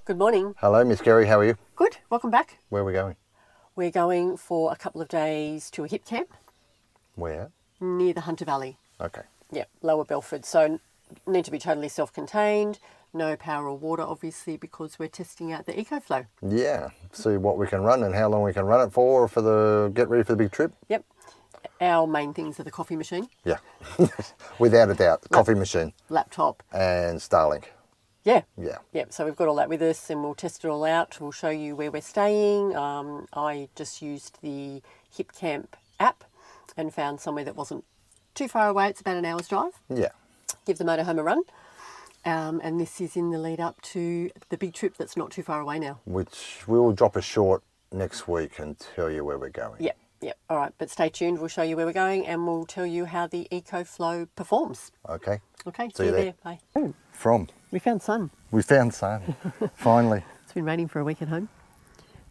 Good morning. Hello, Miss Kerry, how are you? Good, welcome back. Where are we going? We're going for a couple of days to a Hipcamp Where? near the Hunter Valley. Okay. Yep, Lower Belford. So need to be totally self-contained, no power or water obviously because we're testing out the EcoFlow. Yeah, see what we can run and how long we can run it for the get ready for the big trip. Yep. Our main things are the coffee machine. Yeah, without a doubt, coffee machine Laptop. and Starlink. Yeah. Yeah. Yep, so we've got all that with us and we'll test it all out. We'll show you where we're staying. I just used the Hipcamp app and found somewhere that wasn't too far away. It's about an hour's drive. Yeah. Give the motorhome a run. And this is in the lead up to the big trip that's not too far away now. Which we'll drop a short next week and tell you where we're going. Yep, yep. All right, but stay tuned. We'll show you where we're going and we'll tell you how the EcoFlow performs. Okay. Okay, See you there. Bye. From? We found sun. We found sun, finally. It's been raining for a week at home.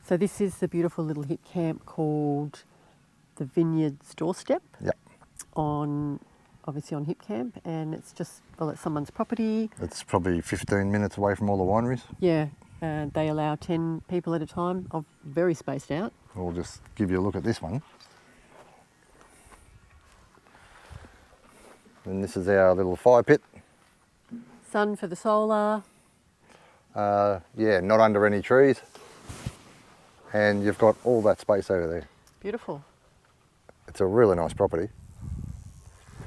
So this is the beautiful little Hipcamp called the Vineyards Doorstep. Yep. Obviously on Hipcamp, and it's just, well, it's someone's property. It's probably 15 minutes away from all the wineries. Yeah, they allow 10 people at a time, very spaced out. We'll just give you a look at this one. And this is our little fire pit. Sun for the solar. Yeah, not under any trees. And you've got all that space over there. Beautiful. It's a really nice property.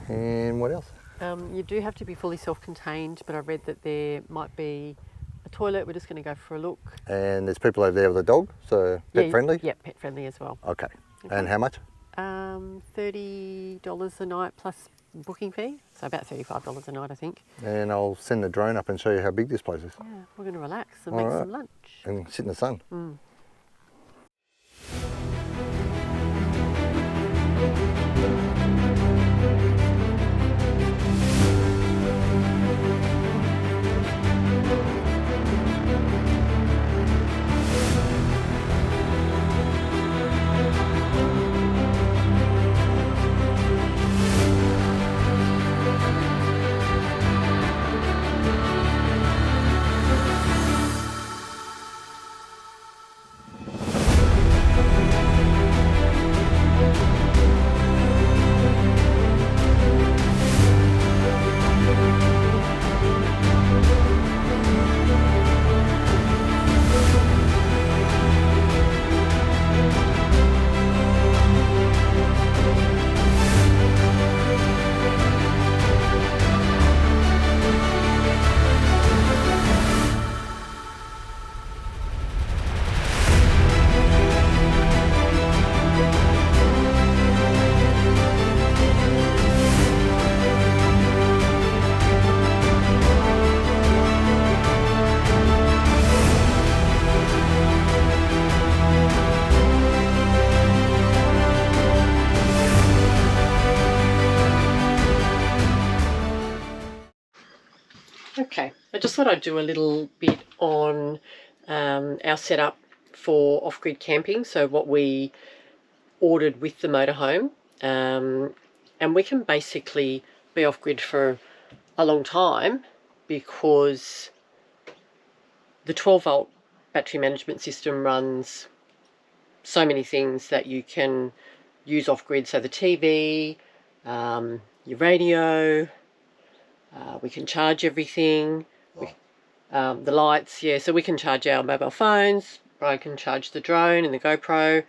And what else? You do have to be fully self-contained, but I read that there might be a toilet. We're just going to go for a look. And there's people over there with a dog, so pet friendly? Yeah, pet friendly as well. Okay. And how much? $30 a night plus booking fee, so about $35 a night, I think. And I'll send the drone up and show you how big this place is. Yeah, we're going to relax and make some lunch. And sit in the sun. Okay, I just thought I'd do a little bit on our setup for off-grid camping, so what we ordered with the motorhome, and we can basically be off-grid for a long time because the 12-volt battery management system runs so many things that you can use off-grid, so the TV, your radio, we can charge everything, the lights, yeah, so we can charge our mobile phones, I can charge the drone and the GoPro.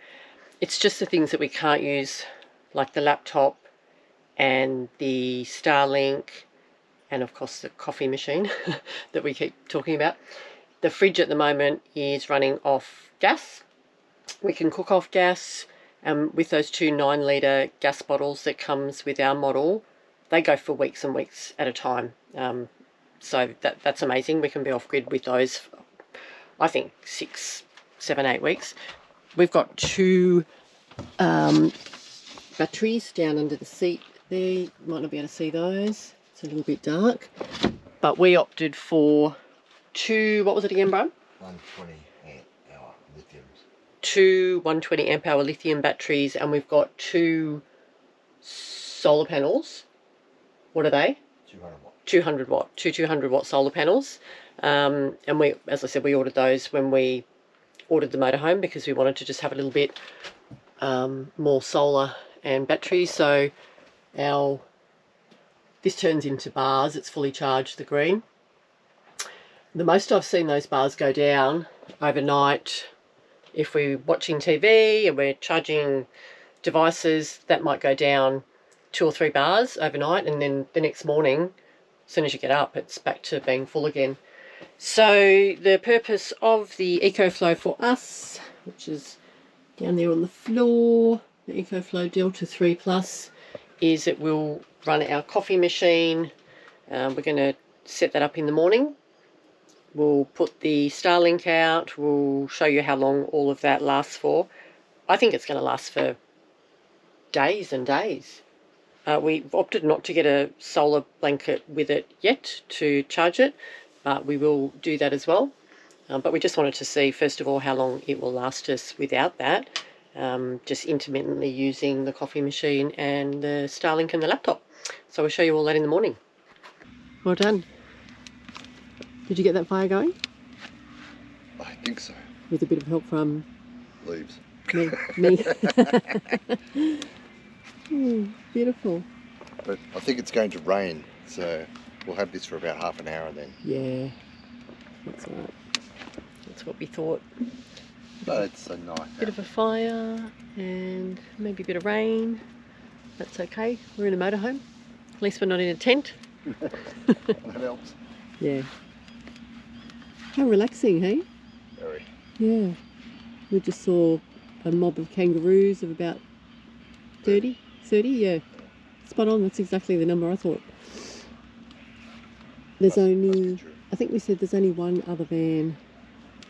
It's just the things that we can't use, like the laptop and the Starlink and of course the coffee machine that we keep talking about. The fridge at the moment is running off gas. We can cook off gas, and with those 2 9-litre gas bottles that comes with our model, they go for weeks and weeks at a time. So that's amazing. We can be off-grid with those, I think, 6, 7, 8 weeks. We've got 2 batteries down under the seat there. You might not be able to see those. It's a little bit dark. But we opted for 2, what was it again, Brian? 120 amp hour lithiums. 2 120 amp hour lithium batteries, and we've got 2 solar panels. What are they? 200 watt. 200 watt, two 200 watt solar panels. And we, as I said, we ordered those when we ordered the motorhome because we wanted to just have a little bit more solar and batteries. So this turns into bars. It's fully charged, the green. The most I've seen those bars go down overnight, if we're watching TV and we're charging devices, that might go down 2 or 3 bars overnight, and then the next morning, as soon as you get up, it's back to being full again. So the purpose of the EcoFlow for us, which is down there on the floor, the EcoFlow Delta 3 Plus, is it will run our coffee machine. We're going to set that up in the morning. We'll put the Starlink out. We'll show you how long all of that lasts for. I think it's going to last for days and days. We've opted not to get a solar blanket with it yet to charge it, but we will do that as well. But we just wanted to see, first of all, how long it will last us without that, just intermittently using the coffee machine and the Starlink and the laptop. So we'll show you all that in the morning. Well done. Did you get that fire going? I think so. With a bit of help from... Leaves. Me. Beautiful. But I think it's going to rain, so we'll have this for about half an hour then. Yeah, that's all right. That's what we thought. But it's a nice Bit of a fire and maybe a bit of rain. That's okay. We're in a motorhome. At least we're not in a tent. That helps. Yeah. How relaxing, hey? Very. Yeah. We just saw a mob of kangaroos of about 30, yeah. Spot on, that's exactly the number I thought. There's only, I think we said there's only one other van.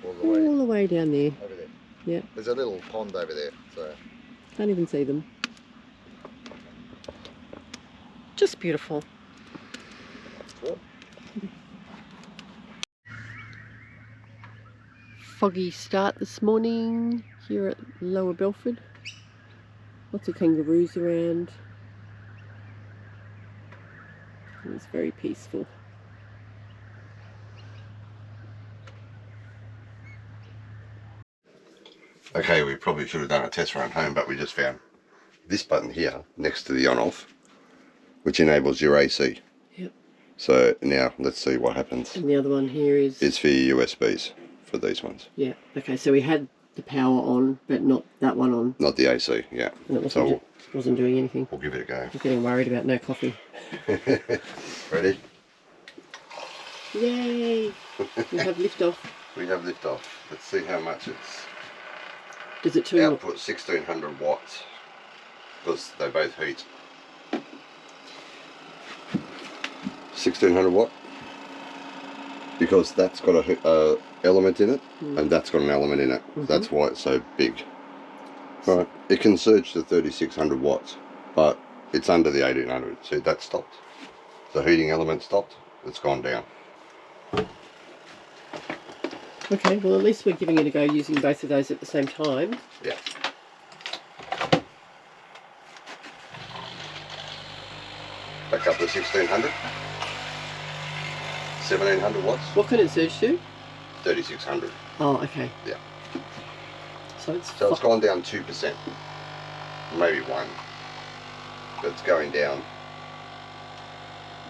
All the way down there. Over there. Yeah. There's a little pond over there, so. Can't even see them. Just beautiful. Cool. Foggy start this morning here at Lower Belford. Lots of kangaroos around. It's very peaceful. Okay, we probably should have done a test run home, but we just found this button here next to the on-off, which enables your AC. Yep. So now let's see what happens. And the other one here is... It's for your USBs for these ones. Yeah, okay, so we had the power on, but not that one on. Not the AC, yeah. And it wasn't doing anything. We'll give it a go. I'm getting worried about no coffee. Ready? Yay! We have liftoff. We have liftoff. Let's see how much it's... Does it output 1600 watts, because they both heat. 1600 watt, because that's got a element in it, and that's got an element in it. That's why it's so big. Right, it can surge to 3600 watts, but it's under the 1800. See, that stopped. The heating element stopped. It's gone down. Okay, well at least we're giving it a go using both of those at the same time. Yeah. Back up to 1600. 1700 watts. What can it surge to? 3600. Oh, okay. Yeah. So it's gone down 2%, maybe 1, but it's going down.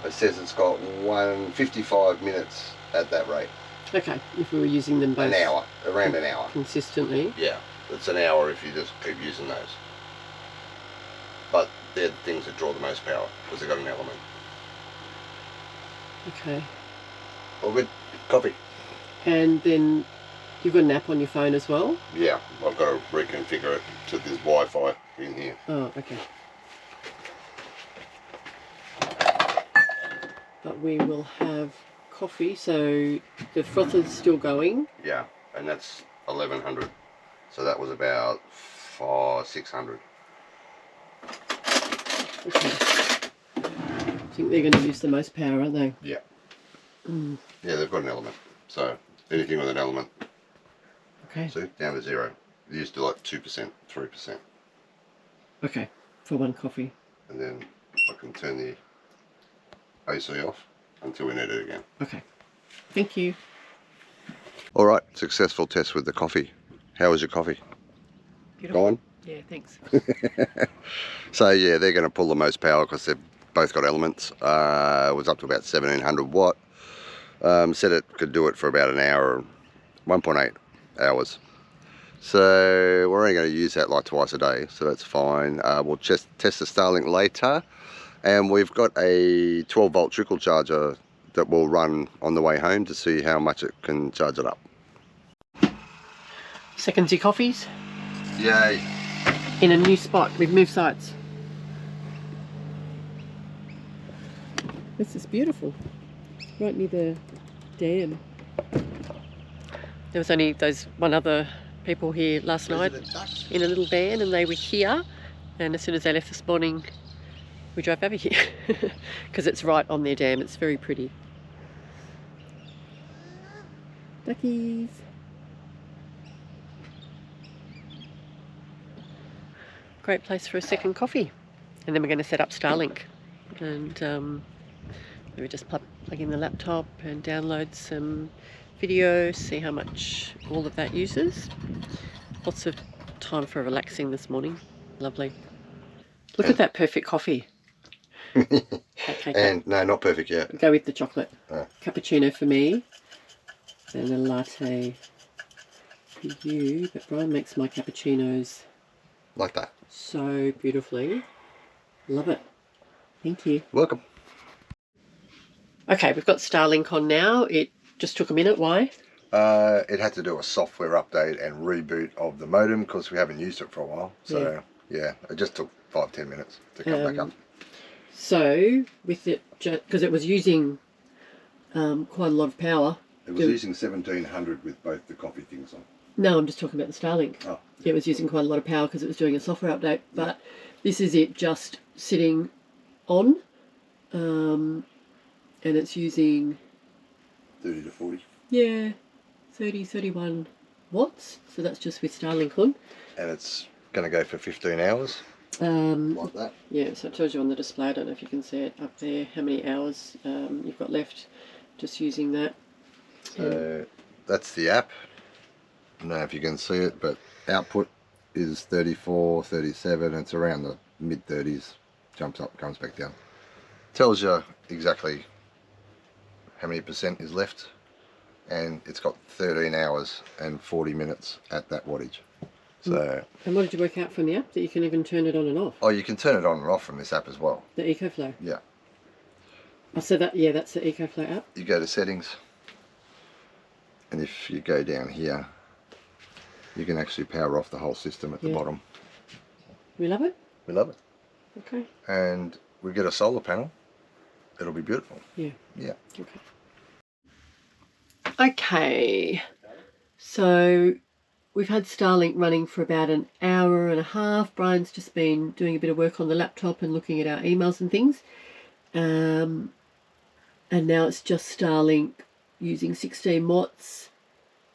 It says it's got 155 minutes at that rate. Okay, if we were using them both. An hour, around an hour. Consistently. Yeah, it's an hour if you just keep using those. But they're the things that draw the most power because they've got an element. Okay. All good. Coffee. And then you've got an app on your phone as well? Yeah, I've got to reconfigure it to this Wi-Fi in here. Oh, okay. But we will have coffee, so the frother's still going. Yeah, and that's 1100. So that was about 600. Okay. I think they're going to use the most power, aren't they? Yeah. Yeah, they've got an element. So anything with an element. Okay. See, down to 0. It used to like 2%, 3%. Okay, for one coffee. And then I can turn the AC off. until we need it again. Okay. Thank you. All right, successful test with the coffee. How was your coffee? Beautiful. Gone? Yeah, thanks. So yeah, they're going to pull the most power because they've both got elements. It was up to about 1700 watt. Said it could do it for about an hour, 1.8 hours. So we're only going to use that like twice a day, so that's fine. We'll just test the Starlink later, and we've got a 12 volt trickle charger that will run on the way home to see how much it can charge it up. Secondary coffees. Yay! In a new spot. We've moved sites. This is beautiful. Right near the dam. There was only those one other people here last night in a little van, and they were here, and as soon as they left this morning we drove over here because it's right on their dam. It's very pretty. Duckies. Great place for a second coffee. And then we're going to set up Starlink, and we just plug in the laptop and download some video, see how much all of that uses. Lots of time for relaxing this morning. Lovely. Look at that perfect coffee. Okay, And no, not perfect yet. go with the chocolate. Cappuccino for me and a latte for you, but Brian makes my cappuccinos Like that. so beautifully. Love it. Thank you. Welcome. Okay, we've got Starlink on now. It just took a minute. Why? It had to do a software update and reboot of the modem because we haven't used it for a while. So yeah, it just took 5-10 minutes to come back up. So with it, because it was using quite a lot of power. It was using 1700 with both the coffee things on. No, I'm just talking about the Starlink. Oh. It was using quite a lot of power because it was doing a software update, but this is it just sitting on, and it's using 30 to 40. Yeah, 31 watts. So that's just with Starlink on. And it's going to go for 15 hours. Like that. Yeah, so it tells you on the display. I don't know if you can see it up there, how many hours you've got left just using that. So that's the app. I don't know if you can see it, but output is 34, 37. It's around the mid 30s. Jumps up, comes back down. Tells you exactly how many percent is left, and it's got 13 hours and 40 minutes at that wattage. So. And what did you work out from the app? That you can even turn it on and off? Oh, you can turn it on and off from this app as well. The EcoFlow? Yeah. Oh, so that, yeah, that's the EcoFlow app? You go to settings, and if you go down here, you can actually power off the whole system at the bottom. We love it? We love it. Okay. And we get a solar panel. It'll be beautiful. Yeah. Yeah. Okay. Okay. So we've had Starlink running for about an hour and a half. Brian's just been doing a bit of work on the laptop and looking at our emails and things. And now it's just Starlink using 16 watts.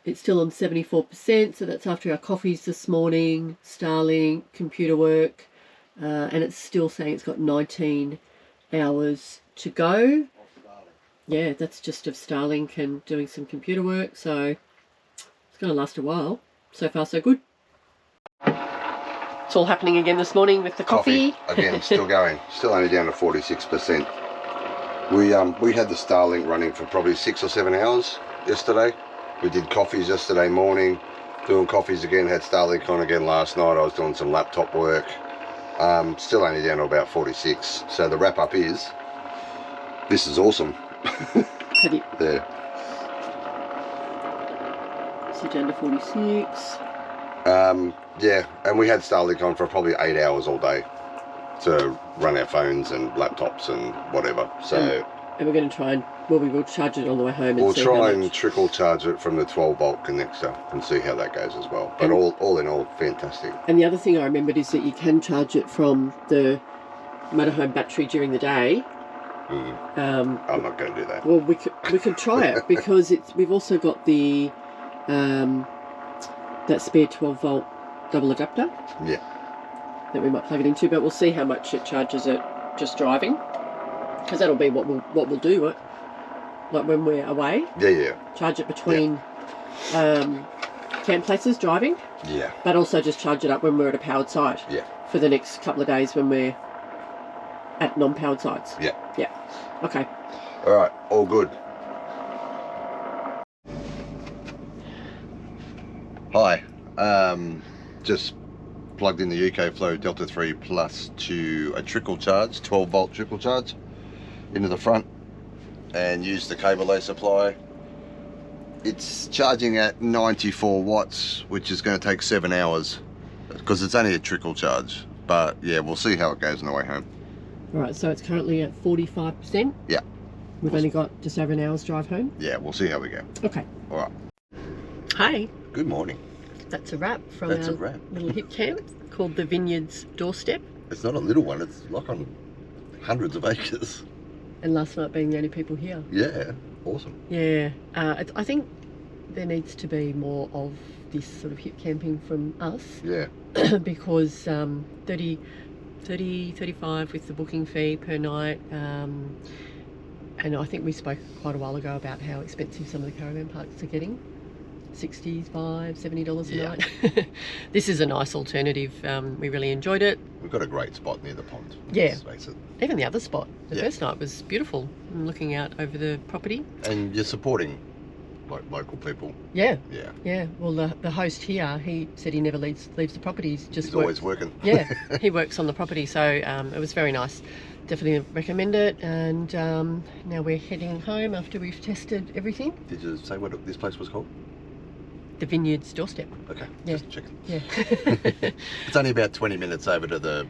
It's still on 74%, so that's after our coffees this morning, Starlink, computer work, and it's still saying it's got 19 hours to go. Yeah, that's just of Starlink and doing some computer work, so it's going to last a while. So far, so good. It's all happening again this morning with the coffee. Again, still going. Still only down to 46%. We had the Starlink running for probably 6 or 7 hours yesterday. We did coffees yesterday morning, doing coffees again, had Starlink on again last night. I was doing some laptop work. Still only down to about 46. So the wrap up is, this is awesome. There. So down to 46. Yeah, and we had Starlink on for probably 8 hours all day to run our phones and laptops and whatever. So. And we're going to try and, well, we will charge it on the way home. And we'll try and trickle charge it from the 12 volt connector and see how that goes as well. But all in all, fantastic. And the other thing I remembered is that you can charge it from the motorhome battery during the day. I'm not going to do that. Well, we could try it because we've also got the that spare 12 volt double adapter. Yeah. That we might plug it into, but we'll see how much it charges it just driving. Because that'll be what we'll do. like when we're away. Yeah. Charge it between camp places, driving. Yeah. But also just charge it up when we're at a powered site. Yeah. For the next couple of days when we're at non-powered sites. Yeah. Yeah. Okay. All right. All good. Hi. Just plugged in the EcoFlow Delta 3 Plus to a trickle charge, 12 volt trickle charge into the front, and used the cable they supply. It's charging at 94 watts, which is going to take 7 hours because it's only a trickle charge. But yeah, we'll see how it goes on the way home. All right, so it's currently at 45%. Yeah. We've only got just over an hour's drive home. Yeah, we'll see how we go. Okay. All right. Hi. Good morning. That's a wrap from That's our a wrap. little Hipcamp called the Vineyards Doorstep. It's not a little one, it's like on hundreds of acres. And last night being the only people here. Yeah, awesome. Yeah. I think there needs to be more of this sort of hip camping from us. Yeah. Because 30, 35 with the booking fee per night. And I think we spoke quite a while ago about how expensive some of the caravan parks are getting. $65, $70 a night. This is a nice alternative. We really enjoyed it. We've got a great spot near the pond. Yeah. Let's face it. Even the other spot, the first night was beautiful. Looking out over the property. And you're supporting like local people. Yeah. Yeah. Yeah. Well, the host here, he said he never leaves the property. He's always working. Yeah. He works on the property, so it was very nice. Definitely recommend it. And now we're heading home after we've tested everything. Did you say what this place was called? The Vineyards Doorstep. Okay, yeah. Just checking. Yeah. It's only about 20 minutes over to the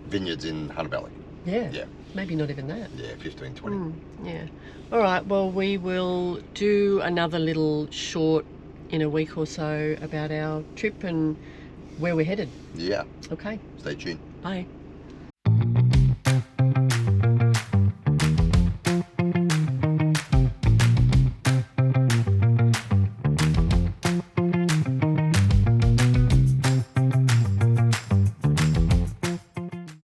vineyards in Hunter Valley. Yeah. Yeah. Maybe not even that. Yeah, 15, 20. Yeah. All right, well, we will do another little short in a week or so about our trip and where we're headed. Yeah. Okay. Stay tuned. Bye.